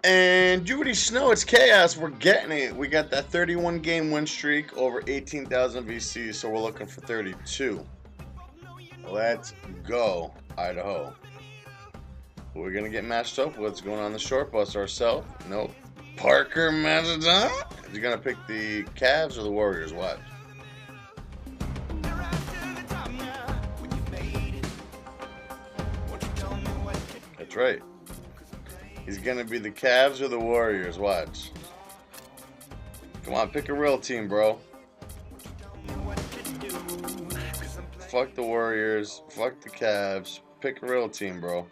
And Judy Snow, it's chaos. We're getting it. We got that 31 game win streak over 18,000 VC, so we're looking for 32. Let's go, Idaho. Who are we going to get matched up with? What's going on the short bus? Ourselves? Nope. Parker Mazadon? Is he going to pick the Cavs or the Warriors? Watch. That's right. He's going to be the Cavs or the Warriors. Watch. Come on, pick a real team, bro. Fuck the Warriors. Fuck the Cavs. Pick a real team, bro.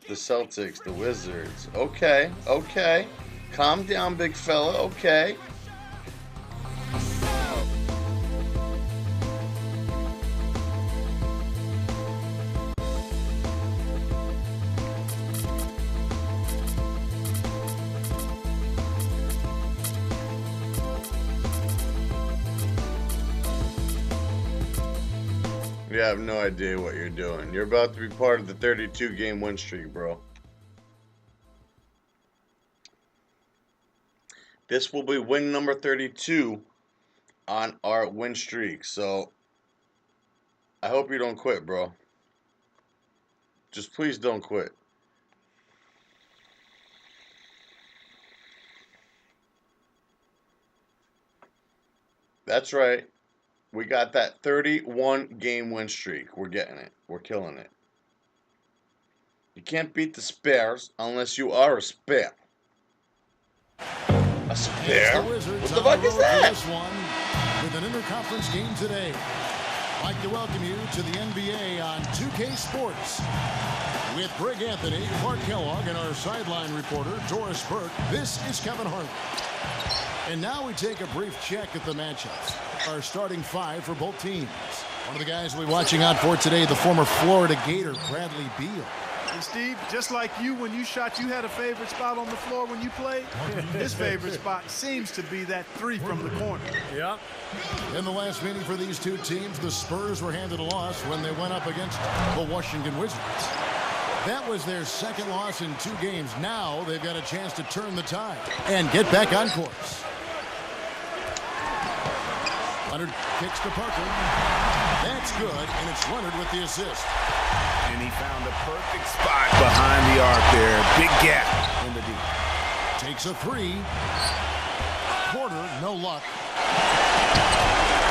The Celtics, the Wizards. Okay, okay. Calm down, big fella. Okay. You have no idea what you're doing. You're about to be part of the 32 game win streak, bro. This will be win number 32 on our win streak. So I hope you don't quit, bro. Just please don't quit. That's right. We got that 31 game win streak. We're getting it. We're killing it. You can't beat the Spurs unless you are a Spare. A Spare? What the fuck is that? With an interconference game today. I'd like to welcome you to the NBA on 2K Sports. With Greg Anthony, Clark Kellogg, and our sideline reporter, Doris Burke, this is Kevin Hart. And now we take a brief check at the matchups. Our starting five for both teams. One of the guys we'll be watching out for today, the former Florida Gator, Bradley Beal. And Steve, just like you, when you shot, you had a favorite spot on the floor when you played. His favorite spot seems to be that three from the corner. Yep. In the last meeting for these two teams, the Spurs were handed a loss when they went up against the Washington Wizards. That was their second loss in 2 games. Now they've got a chance to turn the tide and get back on course. Leonard kicks to Parker. That's good, and it's Leonard with the assist. And he found a perfect spot behind the arc there. Big gap in the deep. Takes a 3. Porter, no luck.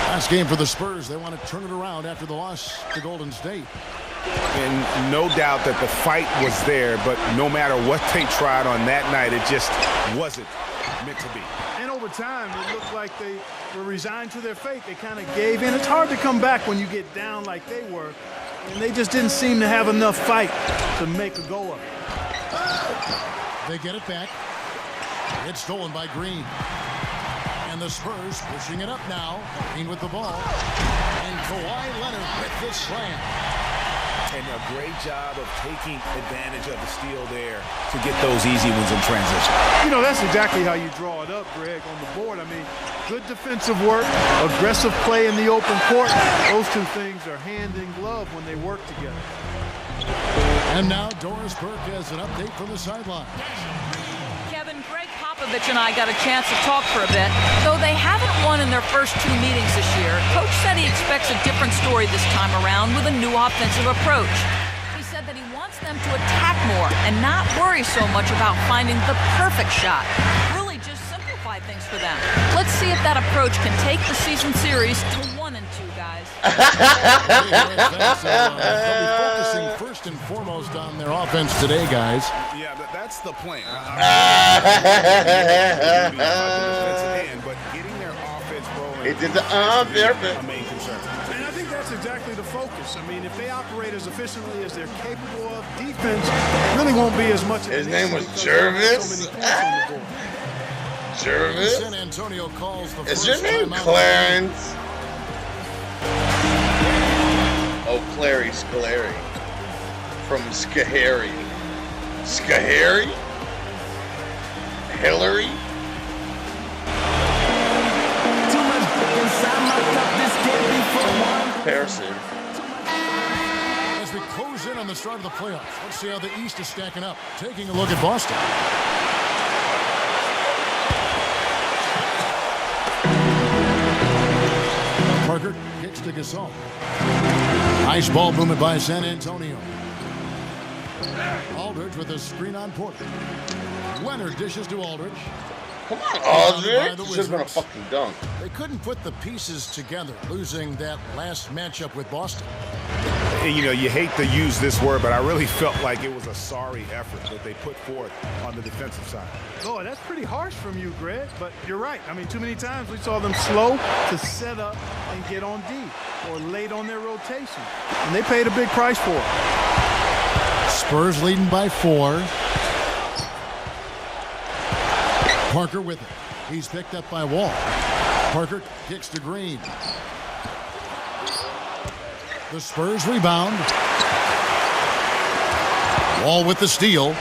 Last game for the Spurs. They want to turn it around after the loss to Golden State. And no doubt that the fight was there, but no matter what they tried on that night, it just wasn't meant to be. And over time, it looked like they were resigned to their fate. They kind of gave in. It's hard to come back when you get down like they were. And they just didn't seem to have enough fight to make a go of it. They get it back. It's stolen by Green. And the Spurs pushing it up now. Green with the ball. And Kawhi Leonard with the slam. And a great job of taking advantage of the steal there to get those easy ones in transition. You know, that's exactly how you draw it up, Greg, on the board. I mean, good defensive work, aggressive play in the open court. Those two things are hand in glove when they work together. And now Doris Burke has an update from the sideline. Kevin, Greg Popovich and I got a chance to talk for a bit. Though they haven't won in their first 2 meetings this year, Coach said he expects a different story this time around with a new offensive approach. He said that he wants them to attack more and not worry so much about finding the perfect shot. Really just simplify things for them. Let's see if that approach can take the season series to 1-2, guys. They'll be focusing first and foremost on their offense today, guys. Yeah, that's the plan. But getting their offense rolling It did the a main concern. And I think that's exactly the focus. I mean, if they operate as efficiently as they're capable of, defense really won't be as much. His name was Jervis. Jervis? San Antonio calls the Is first your name timeout. Clarence? Oh, Clary Scalary. From Skahari. Skahari? Hillary? Pearson. As we close close in on the start of the playoffs. Let's see how the East is stacking up. Taking a look at Boston. Parker kicks to Gasol. Nice ball movement by San Antonio. Aldridge with a screen on Porter. Leonard dishes to Aldridge. Come on, Aldridge. This has been a fucking dunk. They couldn't put the pieces together, losing that last matchup with Boston. And, you know, you hate to use this word, but I really felt like it was a sorry effort that they put forth on the defensive side. Oh, that's pretty harsh from you, Greg, but you're right. I mean, too many times we saw them slow to set up and get on D or late on their rotation, and they paid a big price for it. Spurs leading by 4. Parker with it. He's picked up by Wall. Parker kicks to Green. The Spurs rebound. Wall with the steal.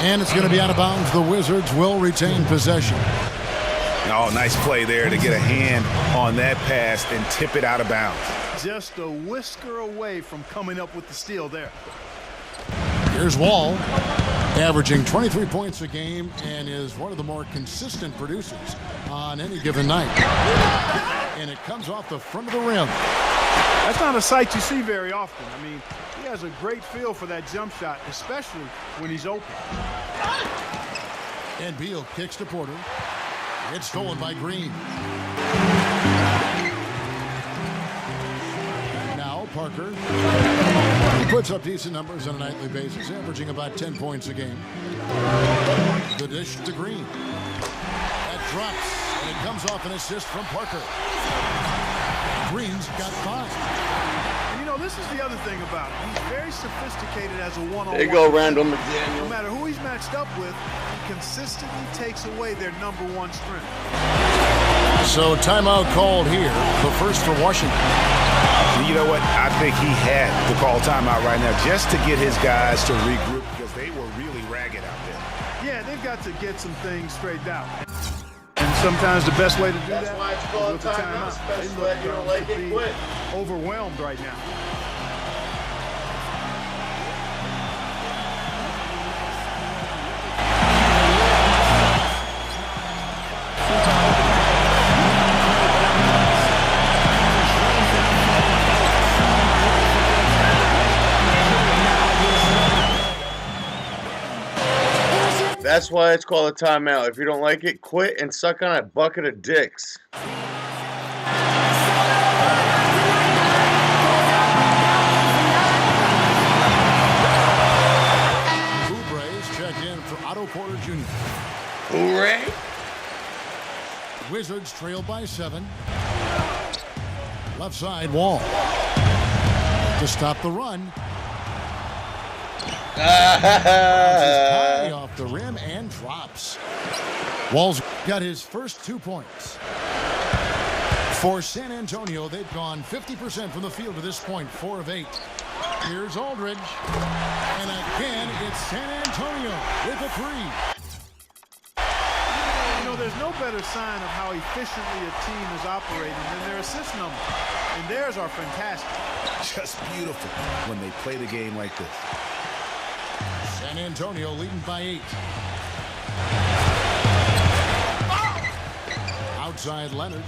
And it's going to be out of bounds. The Wizards will retain possession. Oh, nice play there to get a hand on that pass and tip it out of bounds. Just a whisker away from coming up with the steal there. Here's Wall, averaging 23 points a game and is one of the more consistent producers on any given night. And it comes off the front of the rim. That's not a sight you see very often. I mean, he has a great feel for that jump shot, especially when he's open. And Beal kicks to Porter. It's stolen by Green. Now Parker. He puts up decent numbers on a nightly basis, averaging about 10 points a game. The dish to Green. That drops, and it comes off an assist from Parker. Green's got 5. And you know, this is the other thing about him. He's very sophisticated as a one-on-one. There you go, Randall McDaniel. No matter who he's matched up with, he consistently takes away their number one strength. So timeout called here, the first for Washington. You know what? I think he had to call timeout right now just to get his guys to regroup because they were really ragged out there. Yeah, they've got to get some things straightened out. And sometimes the best way to do that why it's is called with the timeout. especially They when you don't like it, quit. overwhelmed right now. That's why it's called a timeout. If you don't like it, quit and suck on a bucket of dicks. Oubre's checked in for Otto Porter Jr. Hooray! Wizards trail by 7. Left side, Wall. To stop the run. Bounces high off the rim and drops. Wall's got his first 2 points. For San Antonio, they've gone 50% from the field to this point, 4 of 8. Here's Aldridge. And again, it's San Antonio with a 3. You know, there's no better sign of how efficiently a team is operating than their assist numbers. And theirs are fantastic. Just beautiful when they play the game like this. San Antonio leading by 8. Outside Leonard.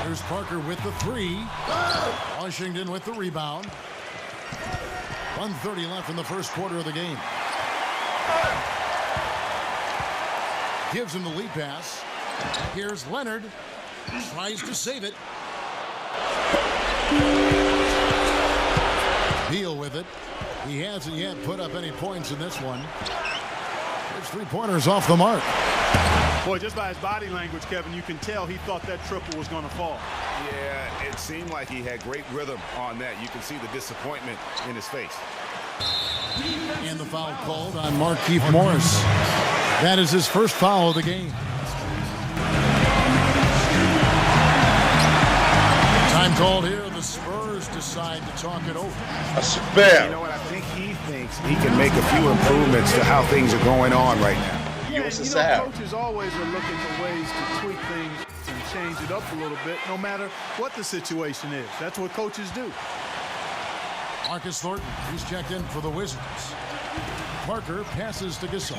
There's Parker with the 3. Washington with the rebound. 1:30 left in the first quarter of the game. Gives him the lead pass. Here's Leonard. Tries to save it. Beal with it. He hasn't yet put up any points in this one. His 3-pointers off the mark. Boy, just by his body language, Kevin, you can tell he thought that triple was going to fall. Yeah, it seemed like he had great rhythm on that. You can see the disappointment in his face. And the foul called on Markieff Morris. That is his first foul of the game. Time called here. The Spurs decide to talk it over. A spare. You know what? I think he thinks he can make a few improvements to how things are going on right now. Yeah, us a you know, sap. coaches always are looking for ways to tweak things and change it up a little bit, no matter what the situation is. That's what coaches do. Marcus Thornton, he's checked in for the Wizards. Parker passes to Gasol.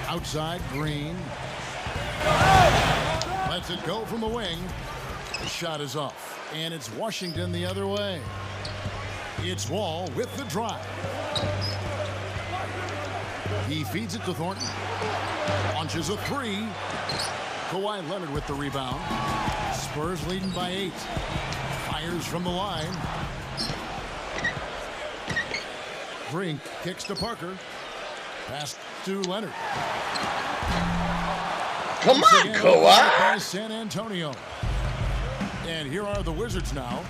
Outside, Green. Lets it go from the wing. The shot is off, and it's Washington the other way. It's Wall with the drive. He feeds it to Thornton. Launches a three. Kawhi Leonard with the rebound. Spurs leading by 8. Fires from the line. Brink kicks to Parker. Pass to Leonard. Come on, Kawhi. San Antonio. And here are the Wizards now.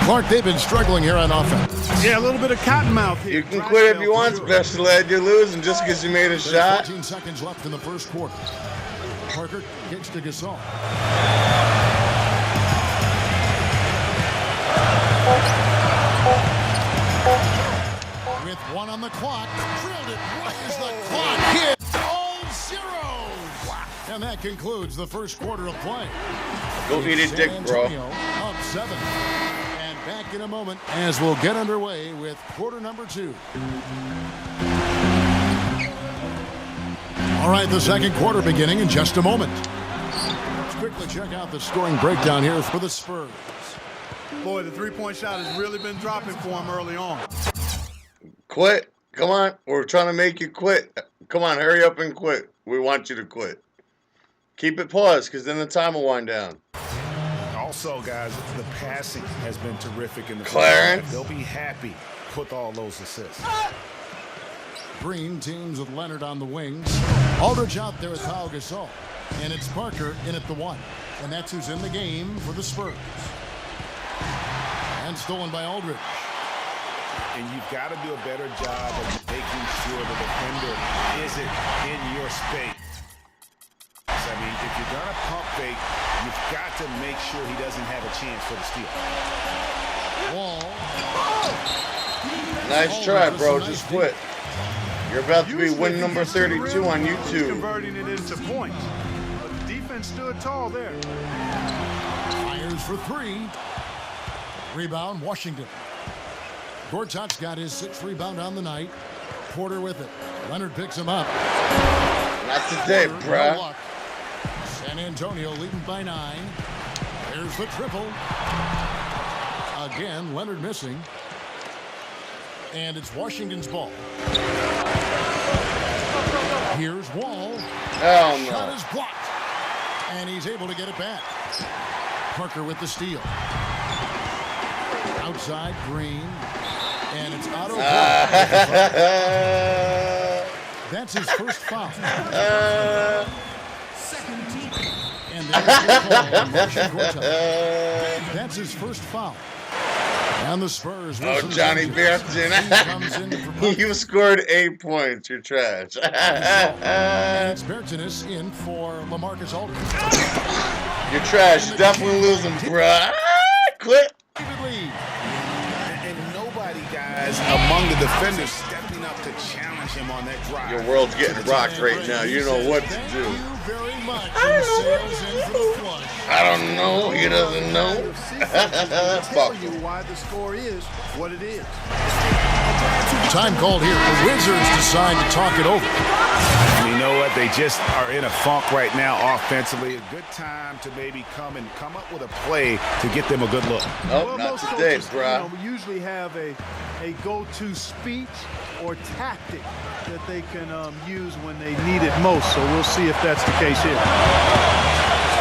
Clark, they've been struggling here on offense. Yeah, a little bit of cottonmouth here. You can quit if you want, special lad. You're losing just because you made a shot. 14 seconds left in the first quarter. Parker kicks to Gasol. With 1 on the clock, drilled it right as the clock hits all zeros. Wow. And that concludes the first quarter of play. Go eat it, dick, bro. Up 7. And back in a moment as we'll get underway with quarter number 2. All right, the second quarter beginning in just a moment. Let's quickly check out the scoring breakdown here for the Spurs. Boy, the three-point shot has really been dropping for him early on. Quit. Come on. We're trying to make you quit. Come on, hurry up and quit. We want you to quit. Keep it paused, because then the time will wind down. Also, guys, the passing has been terrific in the Clarence. They'll be happy with all those assists. Green teams with Leonard on the wings. Aldridge out there with Pau Gasol. And it's Parker in at the 1. And that's who's in the game for the Spurs. And stolen by Aldridge. And you've got to do a better job of making sure the defender isn't in your space. I mean, if you're going to pump fake, you've got to make sure he doesn't have a chance for the steal. Wall. Nice try, bro. Just quit. You're about to be win number 32 on YouTube. Converting it into points. But the defense stood tall there. Fires for 3. Rebound, Washington. Gortat's got his 6th rebound on the night. Porter with it. Leonard picks him up. Not today, bruh. No, San Antonio leading by 9. There's the triple. Again, Leonard missing. And it's Washington's ball. Here's Wall. Hell Shot no. is blocked. And he's able to get it back. Parker with the steal. Outside, Green. And it's Otto. That's his first foul. And there's the call on Marcin Gortat. That's his first foul. And the Spurs. Oh, Johnny Bearton. You scored 8 points. You're trash. And it's Bertinus in for LaMarcus Aldridge. You're trash. You're definitely losing, bruh. Quit. And nobody, guys, among the defenders stepping up to challenge him on that drive. Your world's getting rocked right now. You know what to do. I don't know. He doesn't know. Tell you why the score is what it is. Time called here. The Wizards decide to talk it over. You know what? They just are in a funk right now offensively. A good time to maybe come up with a play to get them a good look. Nope, Well, not most today, coaches, bruh. we usually have a go-to speech or tactic that they can use when they need it most. So we'll see if that's the case here.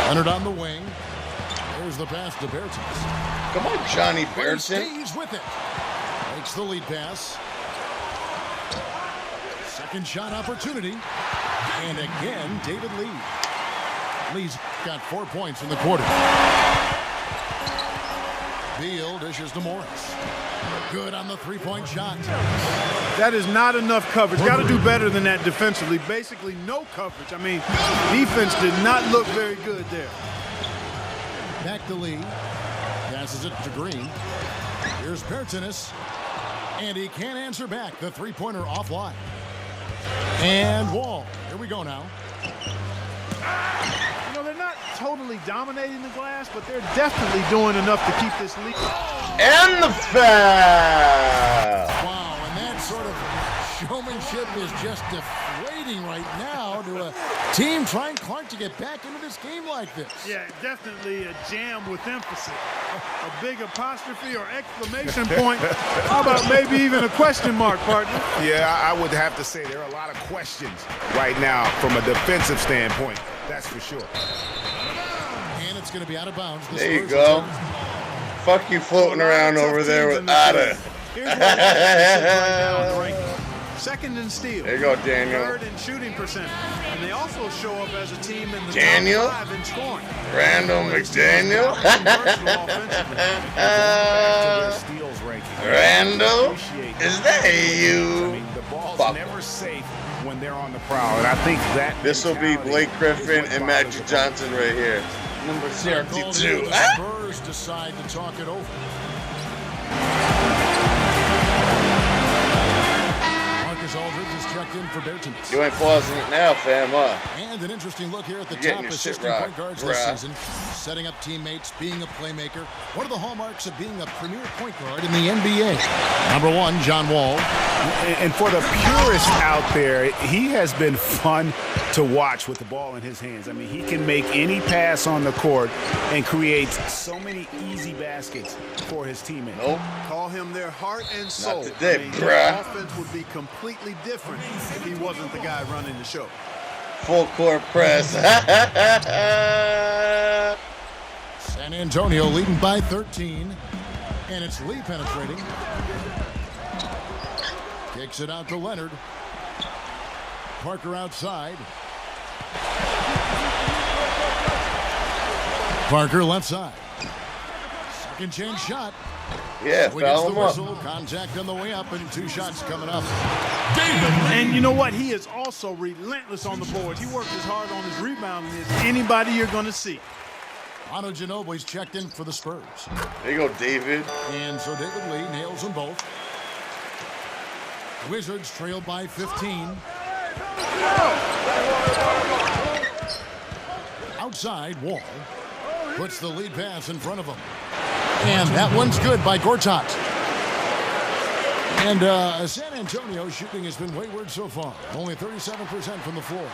Leonard on the wing. There's the pass to Bertens. Come on, Johnny Bearton. Stays with it. Makes the lead pass. Second shot opportunity. And again, David Lee. Lee's got 4 points in the quarter. Beal dishes to Morris. Good on the three-point shot. That is not enough coverage. Got to do better than that defensively. Basically, no coverage. I mean, defense did not look very good there. Back to Lee. Passes it to Green. Here's Bertinus. And he can't answer back. The three-pointer offline. And Wall. Here we go now. You know, they're not totally dominating the glass, but they're definitely doing enough to keep this lead. And the foul. Wow, and that sort of showmanship is just deflating right now to a team trying Clark to get back into this game like this. Yeah, definitely a jam with emphasis. A big apostrophe or exclamation point. How about maybe even a question mark, partner? Yeah, I would have to say there are a lot of questions right now from a defensive standpoint. That's for sure. And it's going to be out of bounds. There you go. Fuck you floating around over there with Otta. Here's what right now in the rankings. Second in steal. There you go, Daniel. Third in shooting percentage. And they also show up as a team in the Daniel? top 5 in scoring. Randall McDaniel. Steals ranking. Randall? Is that I you? mean, the ball's Fuck. never safe when they're on the prowl, and I think that This will be mentality Blake is Griffin what and bothers Magic the Bucks. Johnson right here. Number Called 32. in, the Spurs decide to talk it over. Marcus Aldridge is checked in for Bertans. You ain't pausing it now, fam, huh? And an interesting look here at the You're getting top your shit assistant right, point guards bruh. this season. Setting up teammates, being a playmaker. One of the hallmarks of being a premier point guard in the NBA. Number 1, John Wall. And for the purists out there, he has been fun to watch with the ball in his hands. I mean, he can make any pass on the court and creates so many easy baskets for his teammates. Nope. Call him their heart and soul. today, Their bruh. offense would be completely different if he wasn't the guy running the show. Full court press. San Antonio leading by 13. And it's Lee penetrating. Kicks it out to Leonard. Parker outside. Parker left side. Second chance shot. Yeah, We gets foul the him up. whistle. Contact on the way up and 2 shots coming up. And you know what? He is also relentless on the boards. He works as hard on his rebounding as anybody you're going to see. Manu Ginobili's checked in for the Spurs. There you go, David. And so David Lee nails them both. Wizards trail by 15. Outside, Wall puts the lead pass in front of him. And that one's good by Gortat. And San Antonio shooting has been wayward so far. Only 37% from the floor.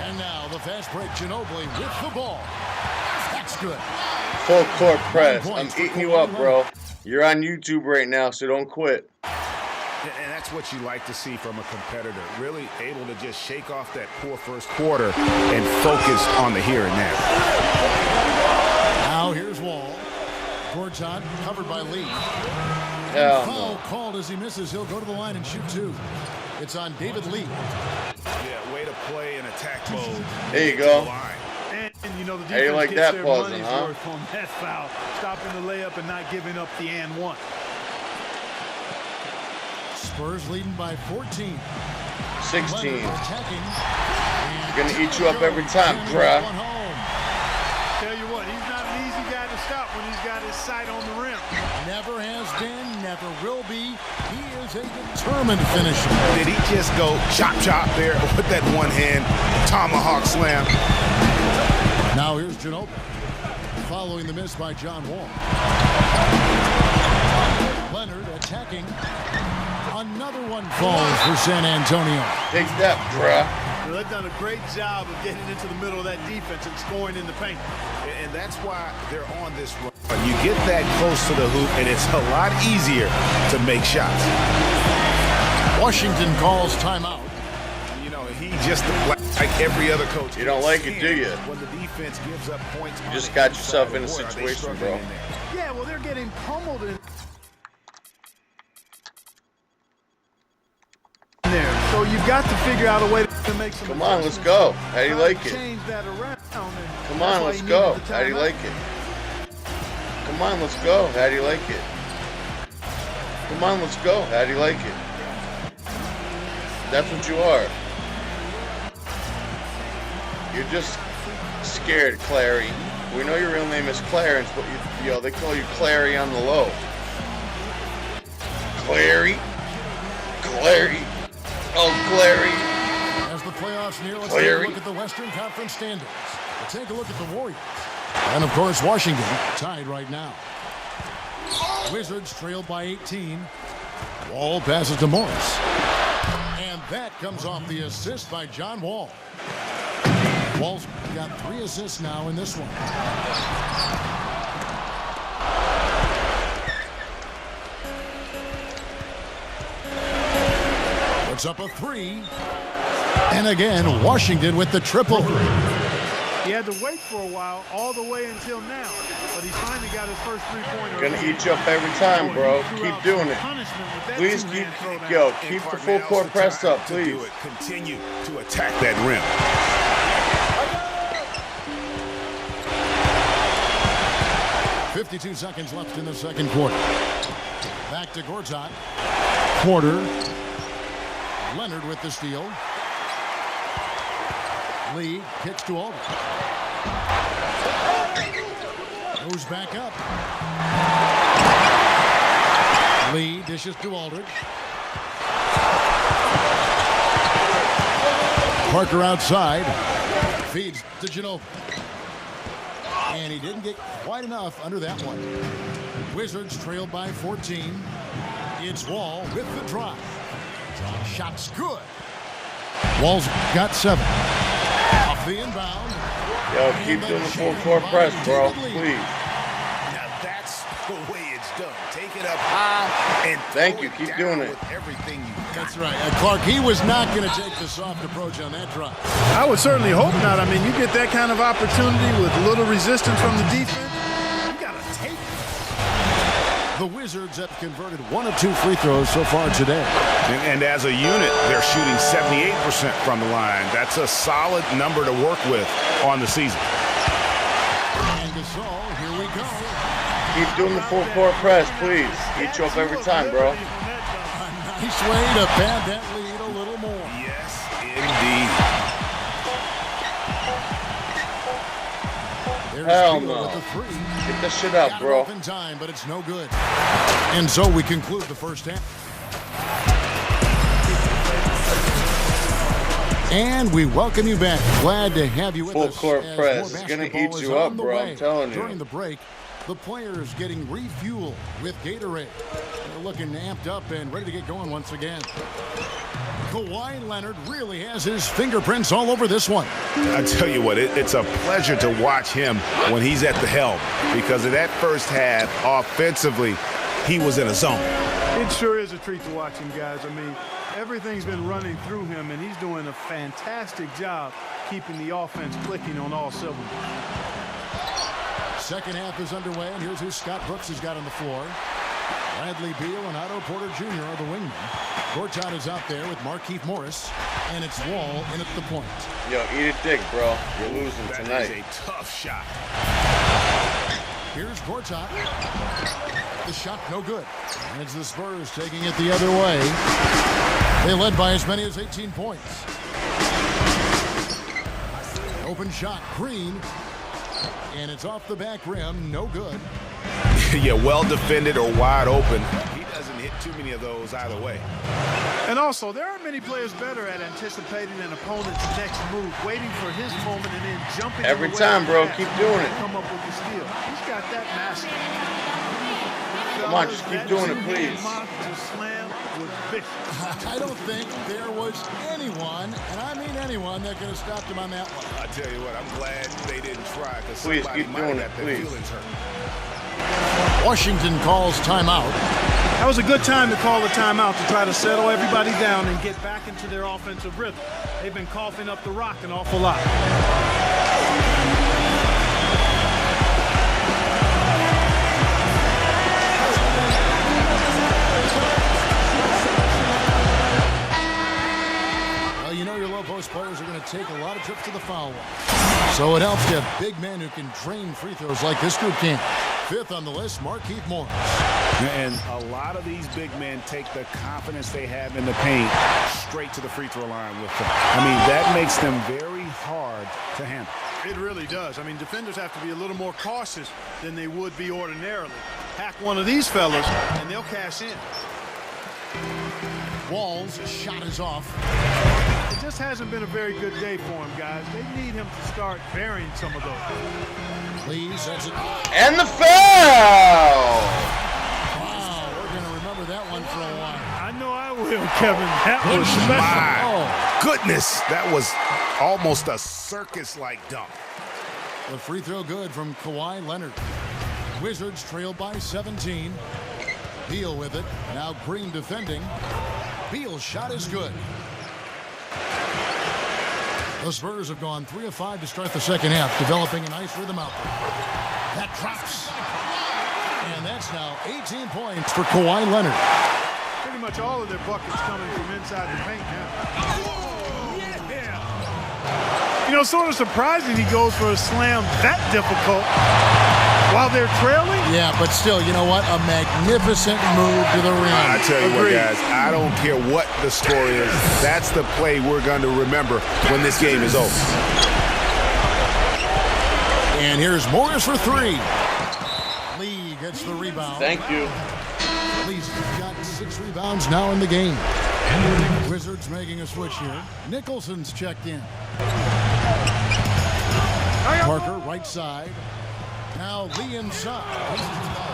And now the fast break, Ginobili with the ball. That's good. Full court press. I'm eating you up, bro. You're on YouTube right now, so don't quit. And that's what you like to see from a competitor. Really able to just shake off that poor first quarter and focus on the here and now. Now here's Wall. Gortat covered by Lee. Hell Foul no. called as he misses. He'll go to the line and shoot 2. It's on David Lee. Yeah, way to play in attack mode. There you go. And you know, the How you defense like gets that their pausing, money's huh? worth on that foul. Stopping the layup and not giving up the and one. Spurs leading by 14. 16. Leonard attacking. Gonna eat you up every time, bruh. One home. Tell you what, he's not an easy guy to stop when he's got his sight on the rim. Never has been, never will be. He is a determined finisher. Did he just go chop there with that one hand tomahawk slam? Now here's Ginobili. Following the miss by John Wall. Leonard attacking. Another one falls for San Antonio. Take that, bruh. Well, they've done a great job of getting into the middle of that defense and scoring in the paint. And that's why they're on this run. You get that close to the hoop, and it's a lot easier to make shots. Washington calls timeout. You know, he just like every other coach. You don't like it, do you? When the defense gives up points, You just got yourself in a situation, bro. Yeah, well, they're getting pummeled in there. So you've got to figure out a way to make some. Come on, let's go. How do you like it? Change that around. Come on, let's go. How do you like it? Come on, let's go. How do you like it? Come on, let's go. How do you like it? That's what you are. You're just scared, Clary. We know your real name is Clarence, but they call you Clary on the low. Clary? Clary? Oh, Clary. As the playoffs Listen here, let's take a look at the Western Conference standings. Let's take a look at the Warriors. And, of course, Washington tied right now. Wizards trailed by 18. Wall passes to Morris. And that comes off the assist by John Wall. Wall's got 3 assists now in this one. Puts up a 3. And again, Washington with the triple. He had to wait for a while, all the way until now, but he finally got his first three-pointer. Gonna eat you up every time, bro. Keep doing it. Please keep the full court press up, please. Continue to attack that rim. 52 seconds left in the second quarter. Back to Gortat. Porter. Leonard with the steal. Lee kicks to Aldridge. Goes back up. Lee dishes to Aldridge. Parker outside. Feeds to Ginobili. And he didn't get quite enough under that one. Wizards trailed by 14. It's Wall with the drive. Shot's good. Wall's got 7. Off the inbound. Yo, keep doing the full court press, bro. Please. Now that's the way it's done. Take it up high and thank you. Keep doing it. with everything you got. That's right. Clark, he was not going to take the soft approach on that drive. I would certainly hope not. I mean, you get that kind of opportunity with little resistance from the defense, you got to take it. The Wizards have converted 1 of 2 free throws so far today. And as a unit, they're shooting 78% from the line. That's a solid number to work with on the season. And Gasol, here we go. Keep doing the full court press, please. Eat you up every time, bro. Nice way to pad that lead a little more. Yes, indeed. There's Hell Steele no. with the 3. Get that shit up, Got bro. it off in time, but it's no good. And so we conclude the first half. And we welcome you back. Glad to have you with Full us. court as press. more It's gonna basketball eat is you on up, the bro. way. I'm telling you. During the break, the players getting refueled with Gatorade. They're looking amped up and ready to get going once again. Kawhi Leonard really has his fingerprints all over this one. I tell you what, it's a pleasure to watch him when he's at the helm, because of that first half, offensively, he was in a zone. It sure is a treat to watch him, guys. I mean, everything's been running through him, and he's doing a fantastic job keeping the offense clicking on all cylinders. Second half is underway, and here's who Scott Brooks has got on the floor. Bradley Beal and Otto Porter Jr. are the wingmen. Gortat is out there with Markieff Morris, and it's Wall in at the point. Yo, eat it dick, bro. You're losing That tonight. is a tough shot. Here's Gortat. The shot no good. And it's the Spurs taking it the other way. They led by as many as 18 points. Open shot, Green. And it's off the back rim, no good. Yeah, well defended or wide open. He doesn't hit too many of those either way. And also, there aren't many players better at anticipating an opponent's next move, waiting for his moment, and then jumping Every in the way time, of bro. the pass Keep doing it. Come up with the steal. He's got that master. Come on, just keep doing it, please. I don't think there was anyone, and I mean anyone, that could have stopped him on that one. I tell you what, I'm glad they didn't try, because Please somebody keep might doing have it, got their please. feelings hurt. Washington calls timeout. That was a good time to call a timeout to try to settle everybody down and get back into their offensive rhythm. They've been coughing up the rock an awful lot. Well, you know your low post players are going to take a lot of trips to the foul line. So it helps to have big men who can drain free throws like this group can. Fifth on the list, Markieff Morris. And a lot of these big men take the confidence they have in the paint straight to the free throw line with them. I mean, that makes them very hard to handle. It really does. I mean, defenders have to be a little more cautious than they would be ordinarily. Hack one of these fellas, and they'll cash in. Wall's shot is off. It just hasn't been a very good day for him, guys. They need him to start burying some of those. Lee sets it. And the foul! Wow, we're going to remember that one for a while. I know I will, Kevin. That was special. My goodness, that was almost a circus-like dunk. The free throw good from Kawhi Leonard. Wizards trail by 17. Beal with it. Now Green defending. Beal's shot is good. The Spurs have gone 3 of 5 to start the second half, developing a nice rhythm out there. That drops. And that's now 18 points for Kawhi Leonard. Pretty much all of their buckets coming from inside the paint now. You know, sort of surprising he goes for a slam that difficult while they're trailing. Yeah, but still, you know what? A magnificent move to the rim. I tell you Agreed. what, guys, I don't care what the score is. That's the play we're going to remember when this game is over. And here's Morris for 3. Lee gets the rebound. Thank you. Lee's got 6 rebounds now in the game. Wizards making a switch here. Nicholson's checked in. Parker right side. Now Lee inside.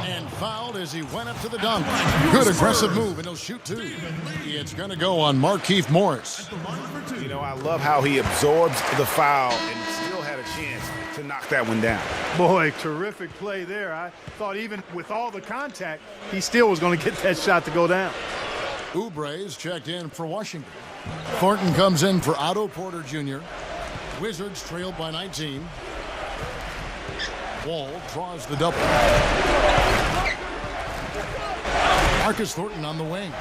And fouled as he went up to the dunk. Good aggressive move, and he'll shoot 2. It's going to go on Markieff Morris. You know, I love how he absorbs the foul and still had a chance to knock that one down. Boy, terrific play there. I thought even with all the contact, he still was going to get that shot to go down. Oubre's checked in for Washington. Thornton comes in for Otto Porter Jr. Wizards trailed by 19. Wall draws the double. Marcus Thornton on the wing.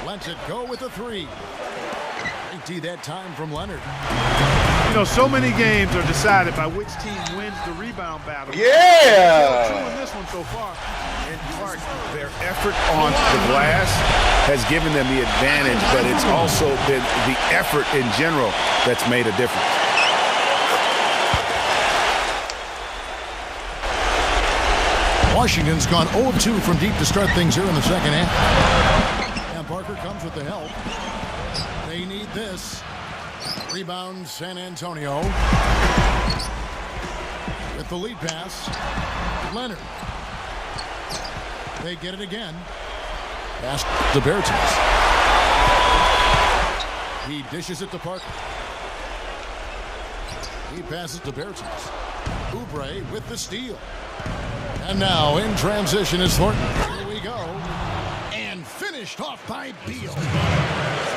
Lets it go with the 3. Empty that time from Leonard. You know, so many games are decided by which team wins the rebound battle. Yeah! True in this one so far. And Clark, their effort on the glass has given them the advantage, but it's also been the effort in general that's made a difference. Washington's gone 0 of 2 from deep to start things here in the second half. And Parker comes with the help. They need this. Rebound San Antonio. With the lead pass. Leonard. They get it again. Pass to Bertans. He dishes it to Parker. He passes to Bertans. Oubre with the steal. And now in transition is Thornton. Here we go. And finished off by Beal.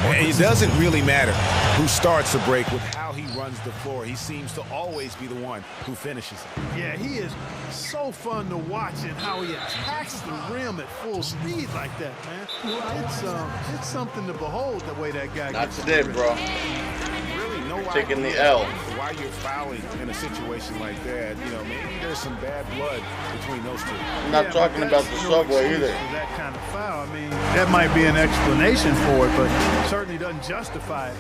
And it doesn't really matter who starts the break with how he runs the floor. He seems to always be the one who finishes it. Yeah, he is so fun to watch and how he attacks the rim at full speed like that, man. It's something to behold the way that guy Not gets today, the rim. bro. Really, no Taking the L. Why you're fouling in a situation like that? You know, maybe there's some bad blood between those two. I'm not Yeah, talking but about that's the no subway excuse either. for that kind of foul. I mean, that might be an explanation for it, but certainly doesn't justify it.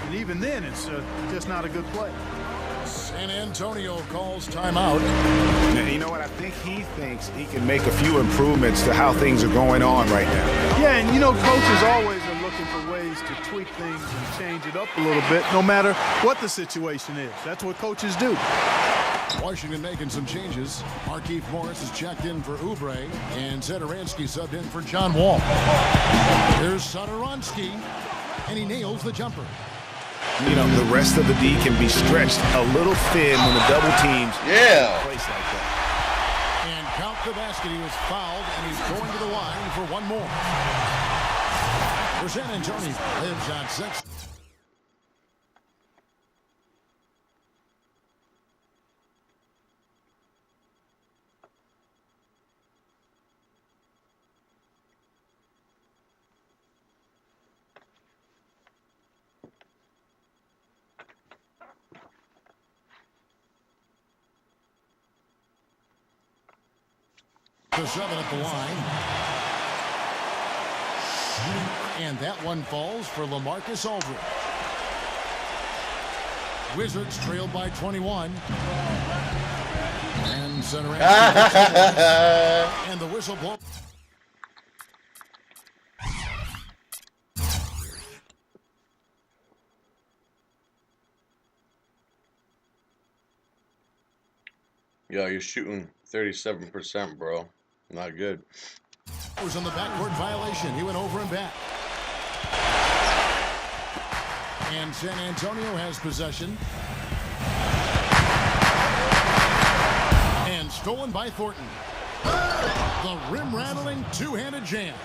And even then, it's just not a good play. San Antonio calls timeout. Now, you know what? I think he thinks he can make a few improvements to how things are going on right now. Yeah, and you know, coaches always are looking for ways to tweak things and change it up a little bit, no matter what the situation is. That's what coaches do. Washington making some changes. Markieff Morris is checked in for Oubre, and Zedaransky subbed in for John Wall. Here's Zedaransky, and he nails the jumper. You know, the rest of the D can be stretched a little thin when the double teams place like that. And count the basket. He was fouled, and he's going to the line for one more. For San Antonio, lives on 6. To 7 at the line. And that one falls for LaMarcus Aldridge. Wizards trailed by 21. And center and the whistle blow. Yo, you're shooting 37%, bro. Not good. Was on the backcourt violation. He went over and back. And San Antonio has possession. And stolen by Thornton. The rim-rattling two-handed jam.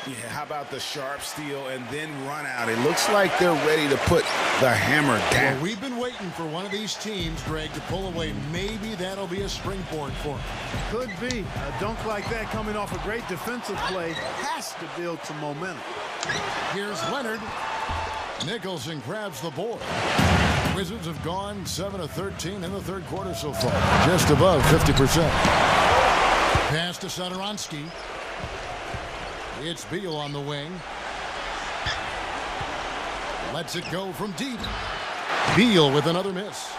Yeah, how about the sharp steal and then run out? It looks like they're ready to put the hammer down. Well, we've been waiting for one of these teams, Greg, to pull away. Maybe that'll be a springboard for them. Could be. A dunk like that coming off a great defensive play has to build some momentum. Here's Leonard. Nicholson grabs the board. Wizards have gone 7 of 13 in the third quarter so far. Just above 50%. Pass to Satoransky. It's Beal on the wing. Lets it go from deep. Beal with another miss.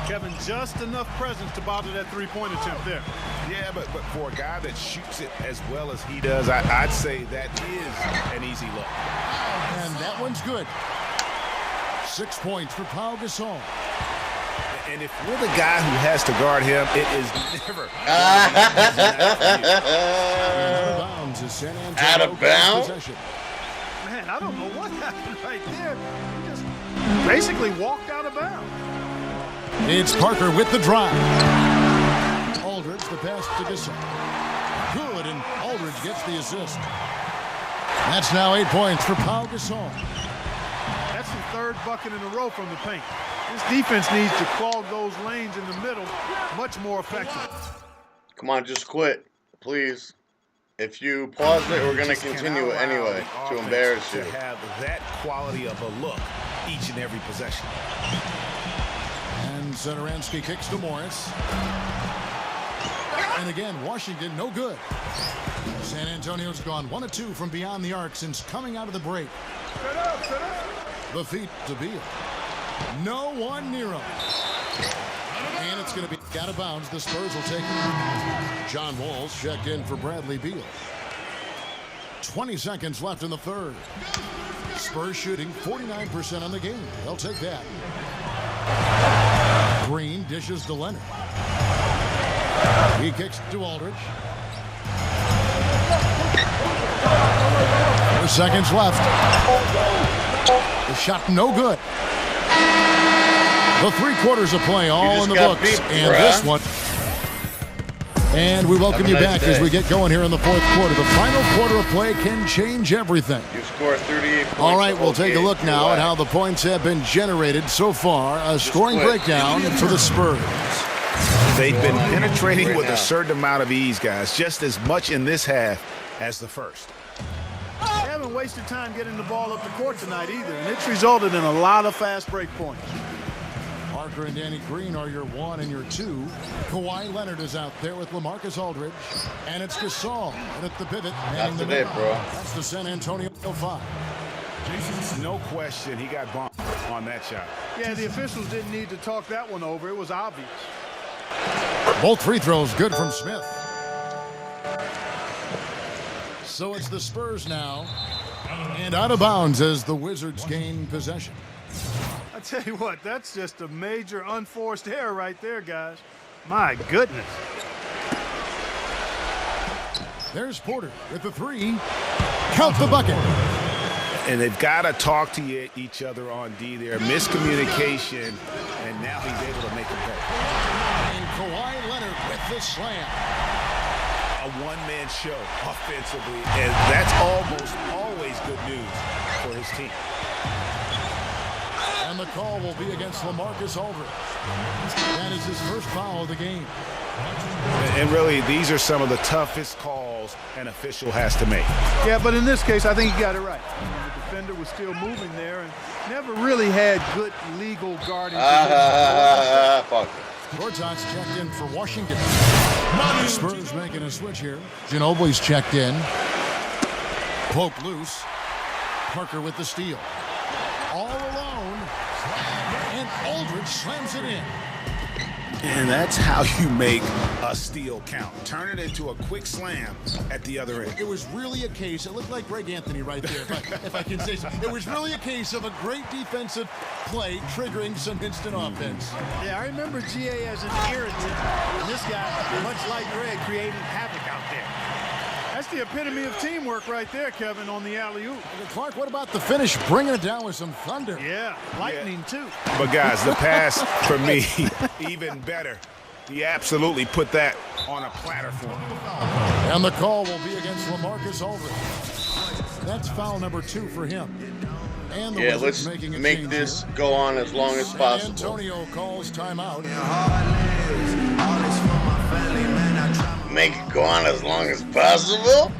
Kevin, just enough presence to bother that three-point attempt there. Yeah, but for a guy that shoots it as well as he does, I'd say that is an easy look. And that one's good. 6 points for Pau Gasol. And if you're the guy who has to guard him, it is never. Out of bounds is San Antonio. Out of bounds? Man, I don't know what happened right there. He just basically walked out of bounds. It's Parker with the drive. Aldridge, the pass to Gasol. Good, and Aldridge gets the assist. That's now 8 points for Pau Gasol. That's the third bucket in a row from the paint. This defense needs to clog those lanes in the middle much more effectively. Come on, just quit, please. If you pause it, we're going to continue it anyway to embarrass you. To have that quality of a look each and every possession. And Satoransky kicks to Morris. And again, Washington, no good. San Antonio's gone 1 of 2 from beyond the arc since coming out of the break. The feet to Beal. No one near him. And it's going to be out of bounds. The Spurs will take it. John Wall's checked in for Bradley Beal. 20 seconds left in the third. Spurs shooting 49% on the game. They'll take that. Green dishes to Leonard. He kicks to Aldridge. 4 seconds left. The shot no good. The 3 quarters of play all in the books. Beat, and this one. And we welcome you back as we get going here in the fourth quarter. The final quarter of play can change everything. You scored 38 points. All right, we'll take a look now at how the points have been generated so far. A scoring breakdown for the Spurs. They've been penetrating with a certain amount of ease, guys, just as much in this half as the first. They haven't wasted time getting the ball up the court tonight either, and it's resulted in a lot of fast break points. Parker and Danny Green are your 1 and your 2. Kawhi Leonard is out there with LaMarcus Aldridge. And it's Gasol at the pivot. That's the bit, bro. That's the San Antonio 5. No question he got bumped on that shot. Yeah, the officials didn't need to talk that one over. It was obvious. Both free throws good from Smith. So it's the Spurs now. And out of bounds as the Wizards gain possession. I tell you what, that's just a major unforced error right there, guys. My goodness. There's Porter with the 3. Count the bucket. And they've got to talk to each other on D there. Miscommunication, and now he's able to make it better. And Kawhi Leonard with the slam. A one-man show offensively, and that's almost always good news for his team. And the call will be against LaMarcus Aldridge. That is his first foul of the game. And really, these are some of the toughest calls an official has to make. Yeah, but in this case, I think he got it right. The defender was still moving there and never really had good legal guarding. Fuck. Gortat's checked in for Washington. Spurs making a switch here. Ginobili's checked in. Poke loose. Parker with the steal. All alone. And Aldridge slams it in. And that's how you make a steal count. Turn it into a quick slam at the other end. It was really a case, it looked like Greg Anthony right there, if I can say so. It was really a case of a great defensive play triggering some instant offense. Yeah, I remember GA as an irritant. And this guy, much like Greg, creating havoc out there. That's the epitome of teamwork right there, Kevin, on the alley-oop. Clark, what about the finish? Bringing it down with some thunder. Yeah, lightning too. But guys, the pass for me, even better. He absolutely put that on a platter for him. And the call will be against LaMarcus Aldridge. That's foul number 2 for him. And the Yeah, Wizards let's making a make change this here. go on as long as San possible. Antonio calls timeout. Make it go on as long as possible?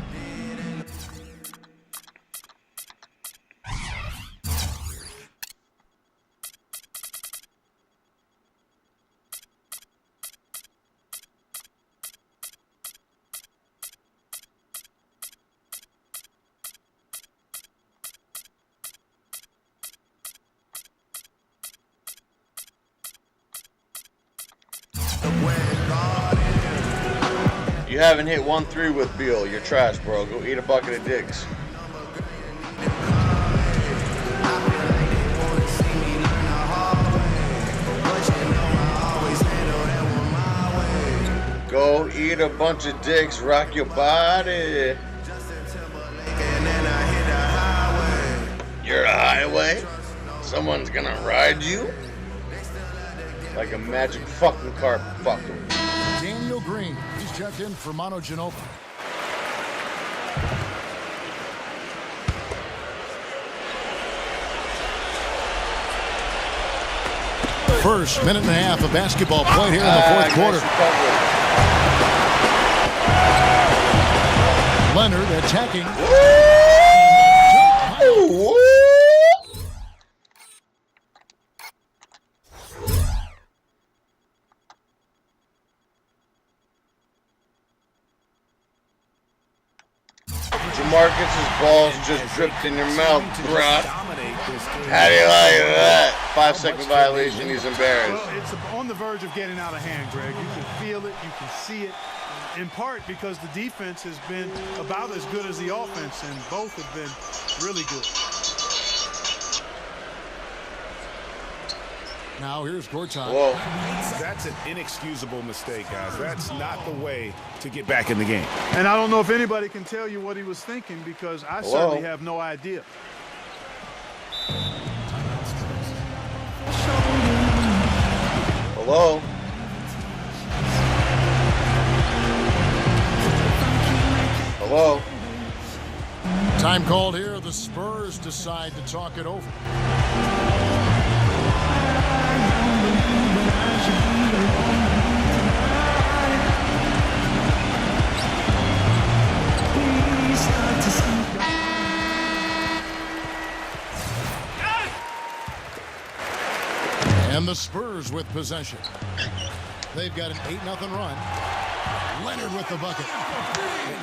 You haven't hit 1-3 with Beal. You're trash, bro. Go eat a bucket of dicks. Go eat a bunch of dicks. Rock your body. You're a highway. Someone's gonna ride you like a magic fucking carpet fucker. Daniel Green, he's checked in for Manu Ginobili. First minute and a half of basketball played here in the fourth quarter. Leonard attacking. Woo! Jamarcus's balls just dripped in your mouth, bruh. How do you like that? 5-second violation, he's embarrassed. Well, it's on the verge of getting out of hand, Greg. You can feel it, you can see it, in part because the defense has been about as good as the offense, and both have been really good. Now here's Gortat. Whoa. That's an inexcusable mistake, guys. That's not the way to get back in the game. And I don't know if anybody can tell you what he was thinking, because I certainly have no idea. Hello? Hello? Time called here. The Spurs decide to talk it over. And the Spurs with possession. They've got an 8-0 run. Leonard with the bucket.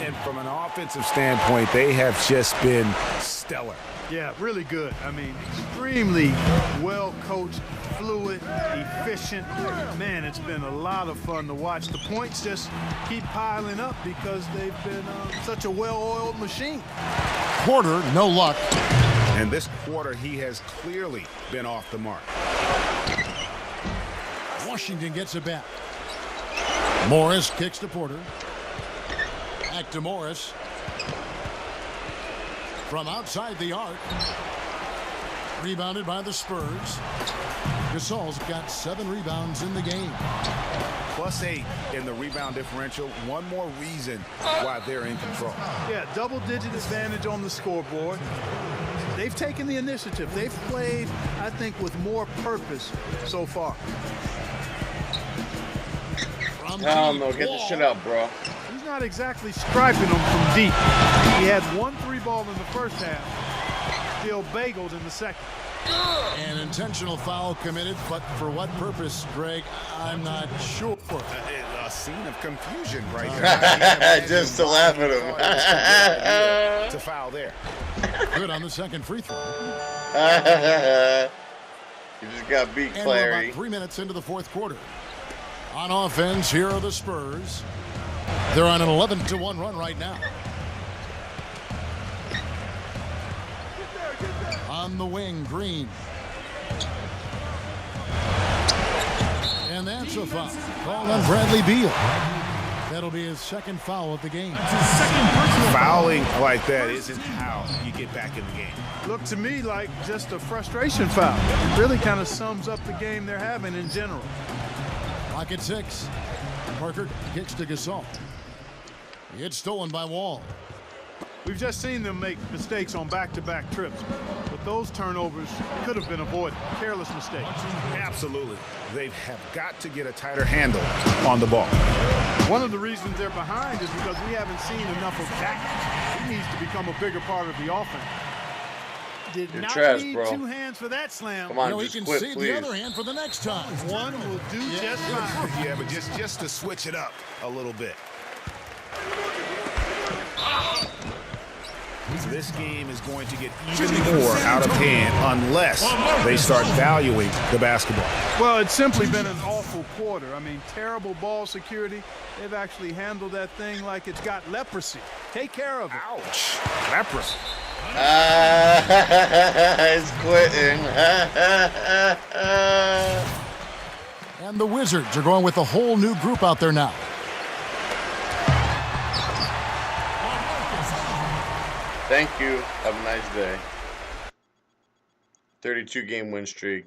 And from an offensive standpoint, they have just been stellar. Yeah, really good. I mean, extremely well coached, fluid, efficient. Man, it's been a lot of fun to watch. The points just keep piling up because they've been such a well-oiled machine. Porter, no luck. And this quarter, he has clearly been off the mark. Washington gets it back. Morris kicks to Porter. Back to Morris. From outside the arc. Rebounded by the Spurs. Gasol's got 7 rebounds in the game. +8 in the rebound differential. One more reason why they're in control. Yeah, double-digit advantage on the scoreboard. They've taken the initiative. They've played, I think, with more purpose so far. Hell no, get the shit out, bro. He's not exactly striping them from deep. He had 1 3-ball in the first half, still bageled in the second. An intentional foul committed, but for what purpose, Greg, I'm not sure. A scene of confusion right there. Just to laugh at him. To foul there. Good on the second free throw. You just got beat, And we're Clary. about 3 minutes into the fourth quarter. On offense, here are the Spurs. They're on an 11-1 run right now. On the wing, Green. And that's a foul. Call on Bradley Beal. That'll be his second foul of the game. Fouling like that isn't how you get back in the game. Looked to me like just a frustration foul. It really kind of sums up the game they're having in general. Clock at 6. Parker kicks to Gasol. It's stolen by Wall. We've just seen them make mistakes on back-to-back trips, but those turnovers could have been avoided. Careless mistakes. Absolutely. They have got to get a tighter handle on the ball. One of the reasons they're behind is because we haven't seen enough of that. He needs to become a bigger part of the offense. Did You're not trash, need bro. 2 hands for that slam. Come on, He just can quit, save please. the other hand for the next time. One will do just fine. Yeah, but just to switch it up a little bit. This game is going to get even more out of hand unless they start valuing the basketball. Well, it's simply been an awful quarter. I mean, terrible ball security. They've actually handled that thing like it's got leprosy. Take care of it. Ouch. Leprosy. He's quitting. And the Wizards are going with a whole new group out there now. Thank you. Have a nice day. 32-game win streak.